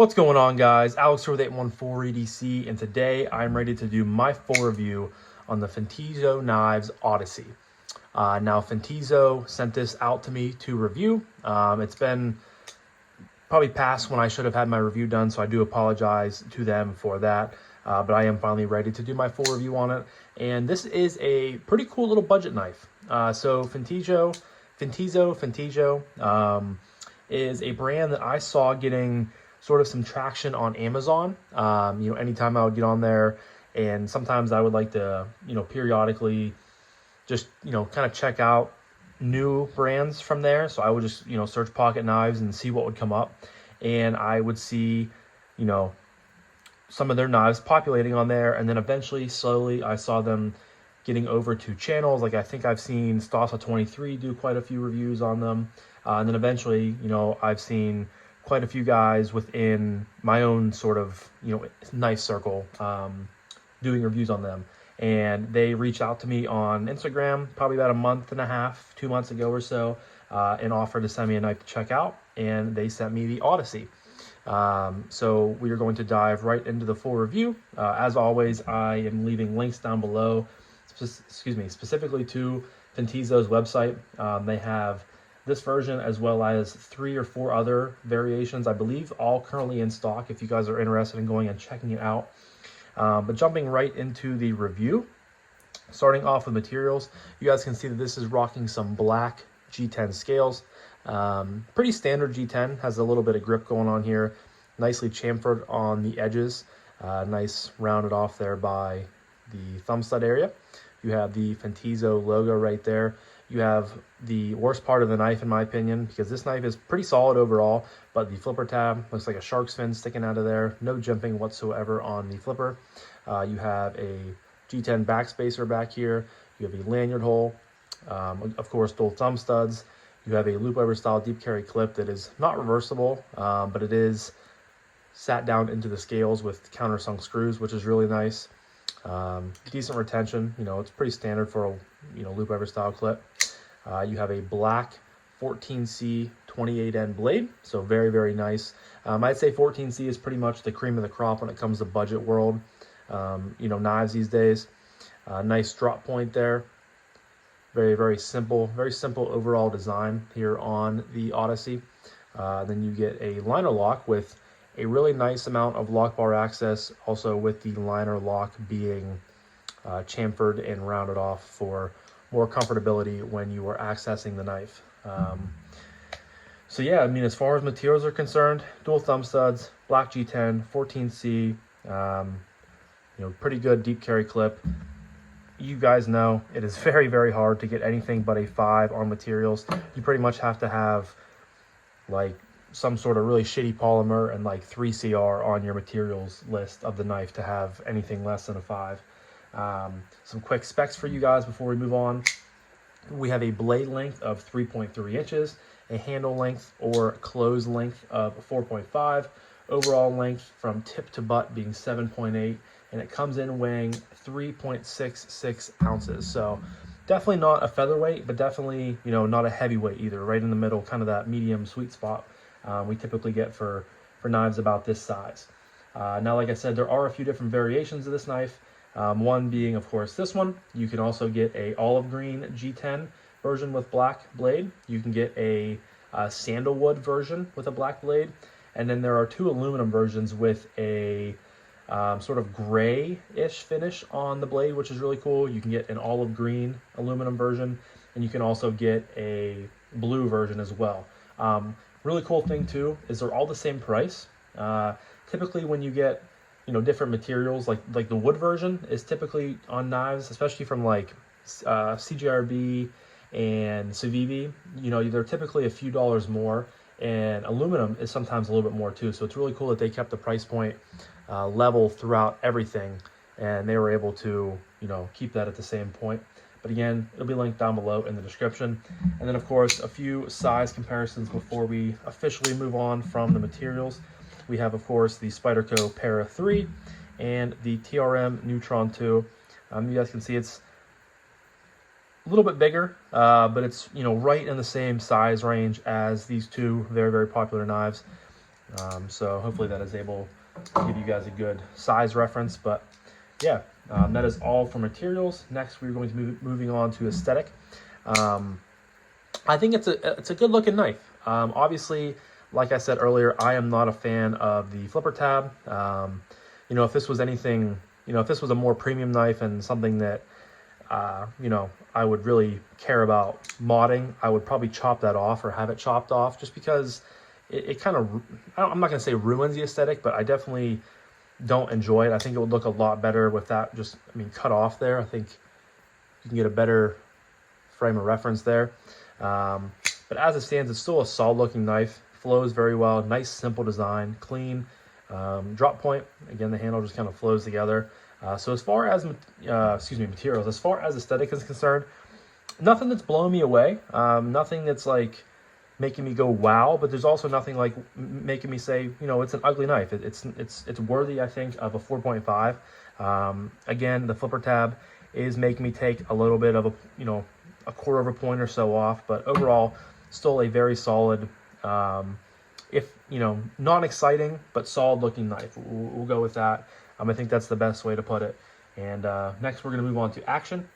What's going on, guys? Alex here with 814 EDC, and today I'm ready to do my full review on the Fintiso Knives Odyssey. Now, Fintiso sent this out to me to review. It's been probably past when I should have had my review done, so I do apologize to them for that. But I am finally ready to do my full review on it. And this is a pretty cool little budget knife. So Fintiso is a brand that I saw getting sort of some traction on Amazon. Anytime I would get on there, and sometimes I would like to, periodically just, kind of check out new brands from there. So I would just, search pocket knives and see what would come up. And I would see, some of their knives populating on there. And then eventually, slowly, I saw them getting over to channels. Like I think I've seen Stasa23 do quite a few reviews on them. And then eventually, I've seen quite a few guys within my own sort of, knife circle doing reviews on them. And they reached out to me on Instagram probably about a month and a half, 2 months ago or so, and offered to send me a knife to check out. And they sent me the Odyssey. So we are going to dive right into the full review. As always, I am leaving links down below, specifically to Fintiso's website. They have this version as well as 3 or 4 other variations, I believe, all currently in stock if you guys are interested in going and checking it out. But jumping right into the review, starting off with materials, you guys can see that this is rocking some black G10 scales. Pretty standard G10, has a little bit of grip going on here, nicely chamfered on the edges, nice rounded off there by the thumb stud area. You have the Fintiso logo right there. You have the worst part of the knife, in my opinion, because this knife is pretty solid overall, but the flipper tab looks like a shark's fin sticking out of there. No jimping whatsoever on the flipper. You have a G10 backspacer back here. You have a lanyard hole. Of course, dual thumb studs. You have a loop over style deep carry clip that is not reversible, but it is sat down into the scales with countersunk screws, which is really nice. Decent retention, it's pretty standard for a loop over style clip. You have a black 14C 28N blade, so very, very nice. I'd say 14C is pretty much the cream of the crop when it comes to budget world, knives these days. Nice drop point there. Very, very simple overall design here on the Odyssey. Then you get a liner lock with a really nice amount of lock bar access, also with the liner lock being chamfered and rounded off for more comfortability when you are accessing the knife. So yeah, as far as materials are concerned, dual thumb studs, black G10, 14C, pretty good deep carry clip. You guys know it is very, very hard to get anything but a 5 on materials. You pretty much have to have like some sort of really shitty polymer and like 3CR on your materials list of the knife to have anything less than a 5. Some quick specs for you guys before we move on. We have a blade length of 3.3 inches, a handle length or close length of 4.5, overall length from tip to butt being 7.8, and it comes in weighing 3.66 ounces. So definitely not a featherweight, but definitely, not a heavyweight either, right in the middle, kind of that medium sweet spot we typically get for knives about this size. Now, like I said, there are a few different variations of this knife. One being, of course, this one. You can also get a olive green G10 version with black blade. You can get a sandalwood version with a black blade. And then there are 2 aluminum versions with a sort of gray-ish finish on the blade, which is really cool. You can get an olive green aluminum version, and you can also get a blue version as well. Really cool thing too is they're all the same price. Typically when you get different materials, like the wood version is typically on knives, especially from like CGRB and Civivi, they're typically a few dollars more, and aluminum is sometimes a little bit more too. So it's really cool that they kept the price point level throughout everything, and they were able to keep that at the same point. But again, it'll be linked down below in the description. And then of course, a few size comparisons before we officially move on from the materials. We have, of course, the Spyderco Para 3 and the TRM Neutron 2. You guys can see it's a little bit bigger, but it's right in the same size range as these two very, very popular knives. So hopefully that is able to give you guys a good size reference. But yeah, that is all for materials. Next, we're going to be moving on to aesthetic. I think it's a good looking knife. Obviously, like I said earlier, I am not a fan of the flipper tab. You know, if this was anything, you know, if this was a more premium knife and something that, you know, I would really care about modding, I would probably chop that off or have it chopped off, just because it kind of, I'm not going to say ruins the aesthetic, but I definitely don't enjoy it. I think it would look a lot better with that just, I mean, cut off there. I think you can get a better frame of reference there. But as it stands, it's still a solid looking knife, flows very well, nice simple design, clean. Drop point, again, the handle just kind of flows together. So as far as materials, as far as aesthetic is concerned, nothing that's blowing me away. Nothing that's like making me go wow, but there's also nothing like making me say, you know, it's an ugly knife. It's worthy, I think, of a 4.5. Again, the flipper tab is making me take a little bit of a, you know, a quarter of a point or so off, but overall, still a very solid, if, you know, non-exciting, but solid looking knife. We'll go with that. I think that's the best way to put it. And next, we're going to move on to action.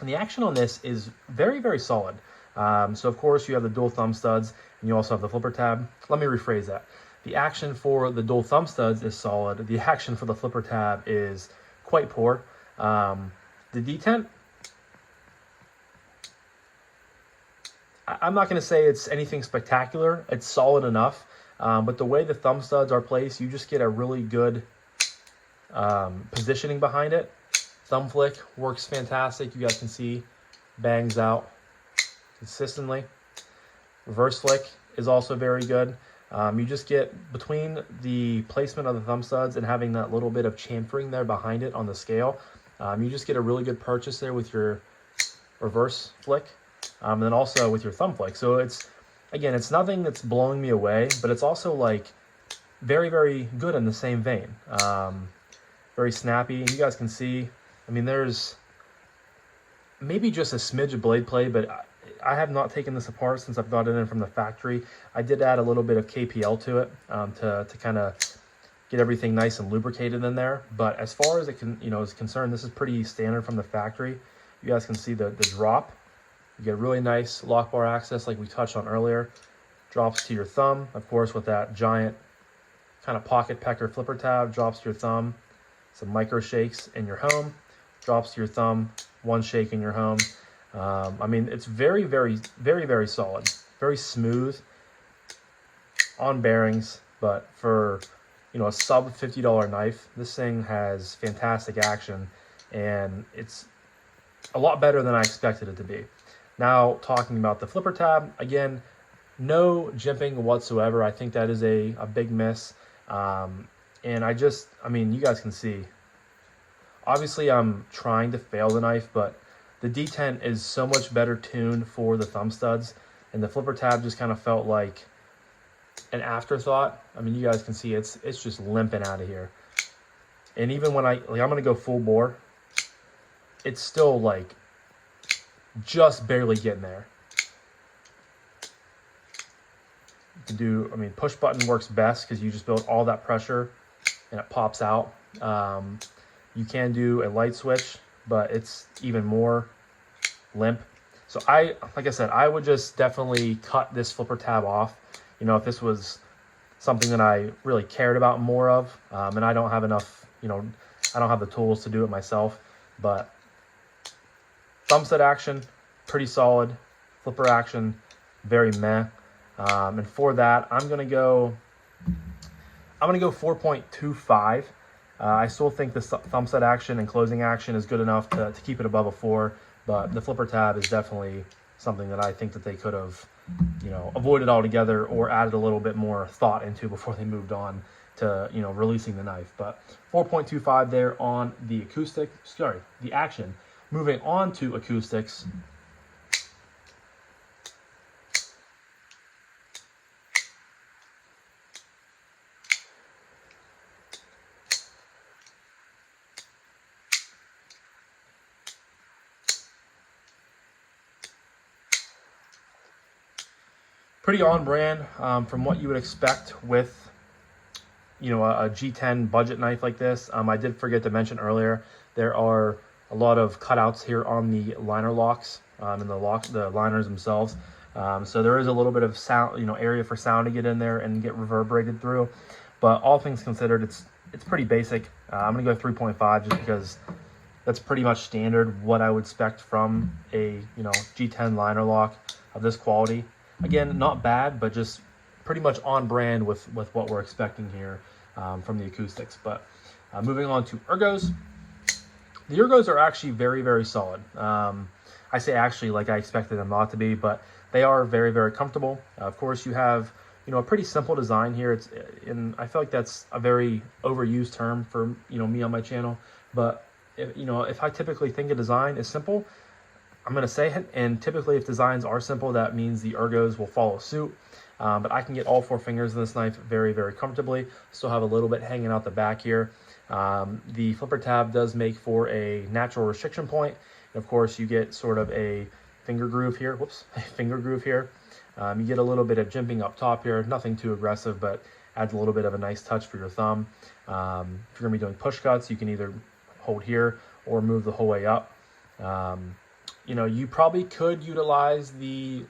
And the action on this is very, very solid. So of course you have the dual thumb studs and you also have the flipper tab. Let me rephrase that. The action for the dual thumb studs is solid. The action for the flipper tab is quite poor. The detent, I'm not going to say it's anything spectacular. It's solid enough. But the way the thumb studs are placed, you just get a really good positioning behind it. Thumb flick works fantastic. You guys can see bangs out consistently. Reverse flick is also very good. You just get, between the placement of the thumb studs and having that little bit of chamfering there behind it on the scale, you just get a really good purchase there with your reverse flick, and then also with your thumb flick. So it's, again, it's nothing that's blowing me away, but it's also like very, very good in the same vein. Very snappy. And you guys can see, I mean, there's maybe just a smidge of blade play, but I have not taken this apart since I've got it in from the factory. I did add a little bit of KPL to it to kind of get everything nice and lubricated in there. But as far as it can, you know, is concerned, this is pretty standard from the factory. You guys can see the drop. You get really nice lock bar access like we touched on earlier. Drops to your thumb, of course, with that giant kind of pocket pecker flipper tab. Drops to your thumb. Some micro shakes in your home. Drops to your thumb. One shake in your home. I mean, it's very, very, very, very solid. Very smooth on bearings, but for, you know, a sub $50 knife, this thing has fantastic action, and it's a lot better than I expected it to be. Now, talking about the flipper tab, again, no jimping whatsoever. I think that is a big miss. And I mean, you guys can see, obviously I'm trying to fail the knife, but the detent is so much better tuned for the thumb studs, and the flipper tab just kind of felt like an afterthought. I mean, you guys can see it's just limping out of here. And even when I'm going to go full bore, it's still like just barely getting there. You can do, I mean, push button works best because you just build all that pressure and it pops out. You can do a light switch, but it's even more limp. So like I said, I would just definitely cut this flipper tab off. You know, if this was something that I really cared about more of, and I don't have enough, you know, I don't have the tools to do it myself, but thumb stud action, pretty solid. Flipper action, very meh. And for that, I'm gonna go 4.25. I still think the thumb stud action and closing action is good enough to keep it above a 4, but the flipper tab is definitely something that I think that they could have, you know, avoided altogether or added a little bit more thought into before they moved on to, you know, releasing the knife. But 4.25 there on the the action. Moving on to acoustics. Pretty on brand from what you would expect with you know, a G10 budget knife like this, I did forget to mention earlier, there are a lot of cutouts here on the liner locks and the liners themselves. So there is a little bit of sound, you know, area for sound to get in there and get reverberated through. But all things considered, it's pretty basic. I'm gonna go 3.5 just because that's pretty much standard what I would expect from a, you know, G10 liner lock of this quality. Again, not bad, but just pretty much on brand with what we're expecting here from the acoustics. But moving on to ergos. The ergos are actually very, very solid. I say actually like I expected them not to be, but they are very, very comfortable. Of course, you have, you know, a pretty simple design here. I feel like that's a very overused term for, you know, me on my channel. But if I typically think a design is simple, I'm going to say it. And typically, if designs are simple, that means the ergos will follow suit. But I can get all 4 fingers in this knife very, very comfortably. Still have a little bit hanging out the back here. The flipper tab does make for a natural restriction point. And of course, you get sort of a finger groove here. Whoops, a finger groove here. You get a little bit of jimping up top here. Nothing too aggressive, but adds a little bit of a nice touch for your thumb. If you're going to be doing push cuts, you can either hold here or move the whole way up. You know, you probably could utilize the,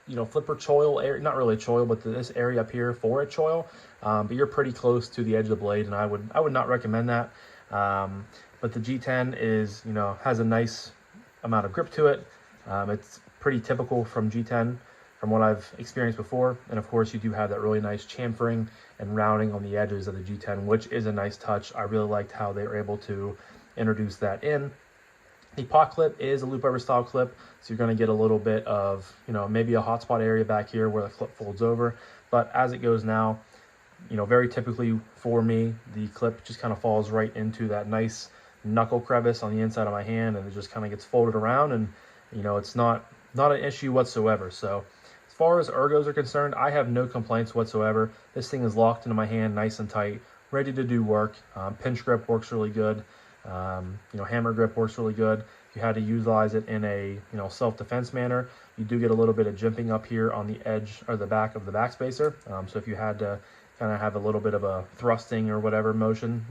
you know, flipper choil area, not really choil, but this area up here for a choil. But you're pretty close to the edge of the blade, and I would not recommend that. But the G10 is, you know, has a nice amount of grip to it. It's pretty typical from G10 from what I've experienced before. And of course, you do have that really nice chamfering and rounding on the edges of the G10, which is a nice touch. I really liked how they were able to introduce that in. The pot clip is a loop over style clip, so you're going to get a little bit of, you know, maybe a hot spot area back here where the clip folds over. But as it goes now, you know, very typically for me, the clip just kind of falls right into that nice knuckle crevice on the inside of my hand, and it just kind of gets folded around, and, you know, it's not an issue whatsoever. So as far as ergos are concerned, I have no complaints whatsoever. This thing is locked into my hand nice and tight, ready to do work. Pinch grip works really good. You know, hammer grip works really good. If you had to utilize it in a, you know, self-defense manner, you do get a little bit of jimping up here on the edge or the back of the backspacer. So if you had to kind of have a little bit of a thrusting or whatever motion,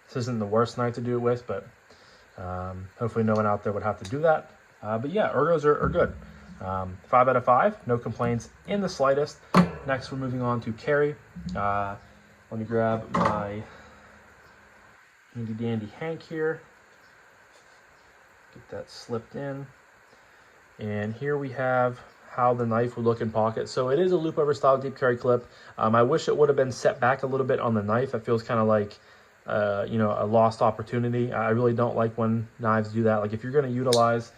this isn't the worst knife to do it with, but hopefully no one out there would have to do that. But yeah, ergos are good. 5 out of 5, no complaints in the slightest. Next, we're moving on to carry. Let me grab my handy dandy hank here. Get that slipped in. And here we have how the knife would look in pocket. So it is a loop over style deep carry clip. I wish it would have been set back a little bit on the knife. It feels kind of like, you know, a lost opportunity. I really don't like when knives do that. Like if you're going to utilize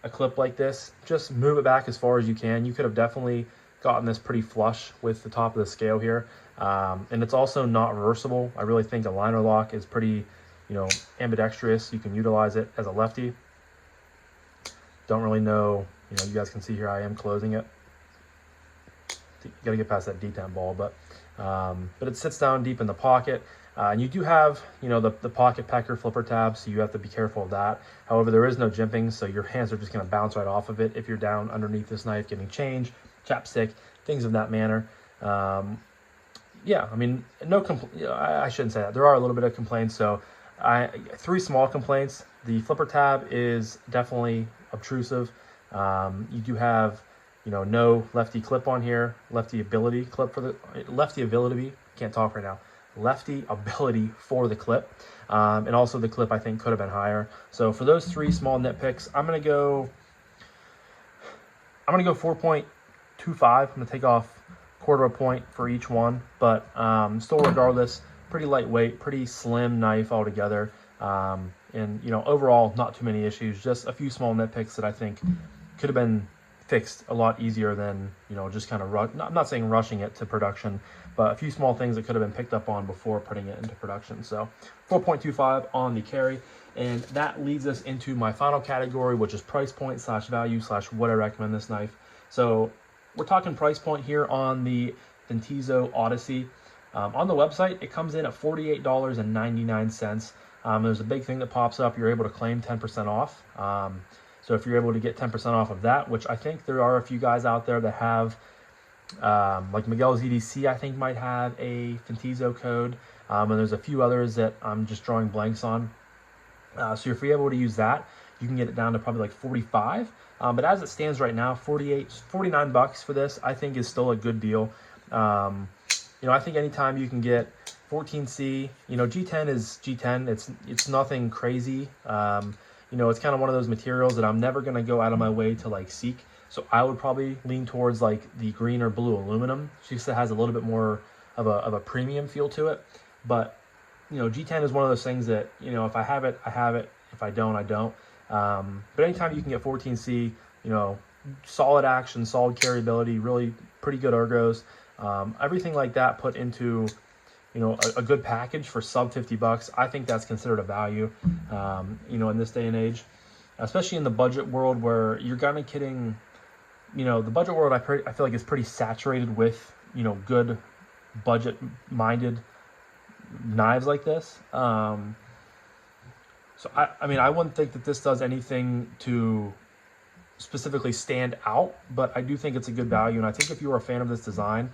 a clip like this, just move it back as far as you can. You could have definitely gotten this pretty flush with the top of the scale here. And it's also not reversible. I really think a liner lock is pretty, you know, ambidextrous. You can utilize it as a lefty. Don't really know, you know, you guys can see here I am closing it. You got to get past that detent ball, but it sits down deep in the pocket. And you do have, you know, the pocket pecker flipper tab, so you have to be careful of that. However, there is no jimping, so your hands are just going to bounce right off of it if you're down underneath this knife getting change, chapstick, things of that manner. Yeah, I mean, I shouldn't say that. There are a little bit of complaints. So 3 small complaints. The flipper tab is definitely obtrusive. You do have, you know, no lefty clip on here, lefty ability clip for the lefty ability. Can't talk right now. Lefty ability for the clip, and also the clip I think could have been higher. So for those 3 small nitpicks, I'm gonna go 4.25. I'm gonna take off quarter of a point for each one, but still regardless, pretty lightweight, pretty slim knife altogether. And, you know, overall, not too many issues, just a few small nitpicks that I think could have been fixed a lot easier than, you know, just kind of I'm not saying rushing it to production, but a few small things that could have been picked up on before putting it into production. So 4.25 on the carry. And that leads us into my final category, which is price point / value / would I recommend this knife. So we're talking price point here on the Fintiso Odyssey. On the website, it comes in at $48.99. There's a big thing that pops up. You're able to claim 10% off. So if you're able to get 10% off of that, which I think there are a few guys out there that have Like Miguel's EDC, I think might have a Fintiso code, and there's a few others that I'm just drawing blanks on. So if you're able to use that, you can get it down to probably like 45. But as it stands right now, 49 bucks for this, I think is still a good deal. I think anytime you can get 14C, G10 is G10. It's nothing crazy. It's kind of one of those materials that I'm never going to go out of my way to like seek. So I would probably lean towards like the green or blue aluminum. Just has a little bit more of a premium feel to it. But G10 is one of those things that, if I have it, I have it. If I don't, I don't. But anytime you can get 14C, solid action, solid carryability, really pretty good ergos, everything like that put into, a good package for sub 50 bucks, I think that's considered a value, in this day and age, especially in the budget world where you're kind of kidding, the budget world, I feel like is pretty saturated with, good budget-minded knives like this. So I wouldn't think that this does anything to specifically stand out, but I do think it's a good value. And I think if you are a fan of this design,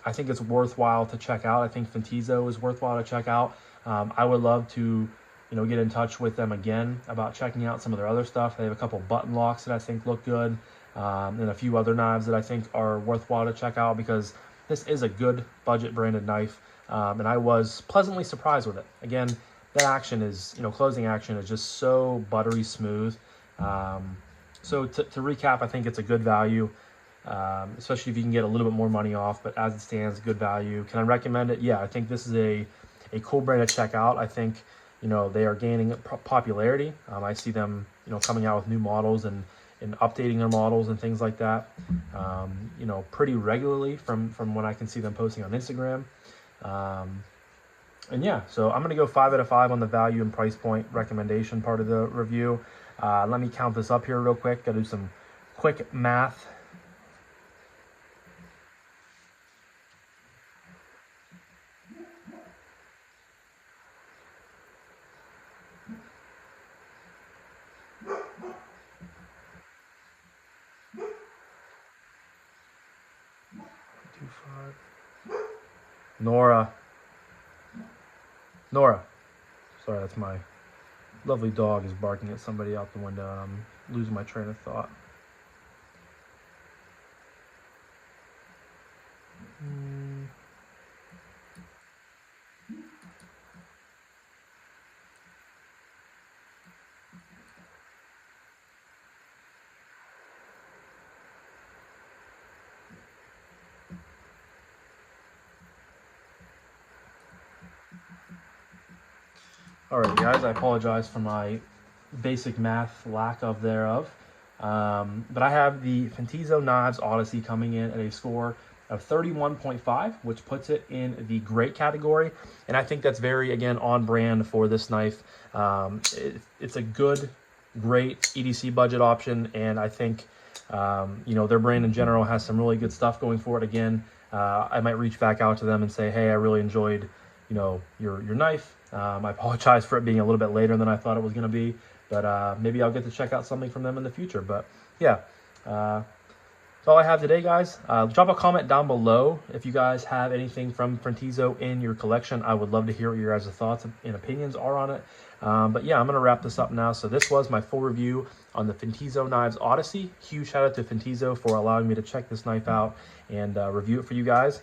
I think it's worthwhile to check out. I think Fintiso is worthwhile to check out. I would love to, get in touch with them again about checking out some of their other stuff. They have a couple button locks that I think look good, and a few other knives that I think are worthwhile to check out, because this is a good budget branded knife. And I was pleasantly surprised with it. Again, that action is, closing action is just so buttery smooth. So to recap, I think it's a good value, especially if you can get a little bit more money off. But as it stands, good value. Can I recommend it? Yeah, I think this is a cool brand to check out. I think, they are gaining popularity. I see them, coming out with new models and updating their models and things like that, pretty regularly from when I can see them posting on Instagram. And yeah, so I'm going to go 5 out of 5 on the value and price point recommendation part of the review. Let me count this up here real quick. Got to do some quick math. Nora. Sorry, that's my lovely dog is barking at somebody out the window, and I'm losing my train of thought. Alright guys, I apologize for my basic math lack of thereof. But I have the Fintiso Knives Odyssey coming in at a score of 31.5, which puts it in the great category. And I think that's very, again, on brand for this knife. It's a good, great EDC budget option. And I think, their brand in general has some really good stuff going for it. Again, I might reach back out to them and say, hey, I really enjoyed, your knife. I apologize for it being a little bit later than I thought it was going to be, but maybe I'll get to check out something from them in the future. But yeah, that's all I have today, guys. Drop a comment down below if you guys have anything from Fintiso in your collection. I would love to hear what your guys' thoughts and opinions are on it. But yeah, I'm going to wrap this up now. So this was my full review on the Fintiso Knives Odyssey. Huge shout out to Fintiso for allowing me to check this knife out and review it for you guys.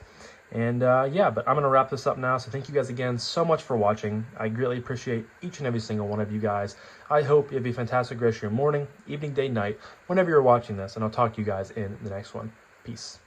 And yeah, but I'm going to wrap this up now. So thank you guys again so much for watching. I greatly appreciate each and every single one of you guys. I hope you have a fantastic rest of your morning, evening, day, night, whenever you're watching this. And I'll talk to you guys in the next one. Peace.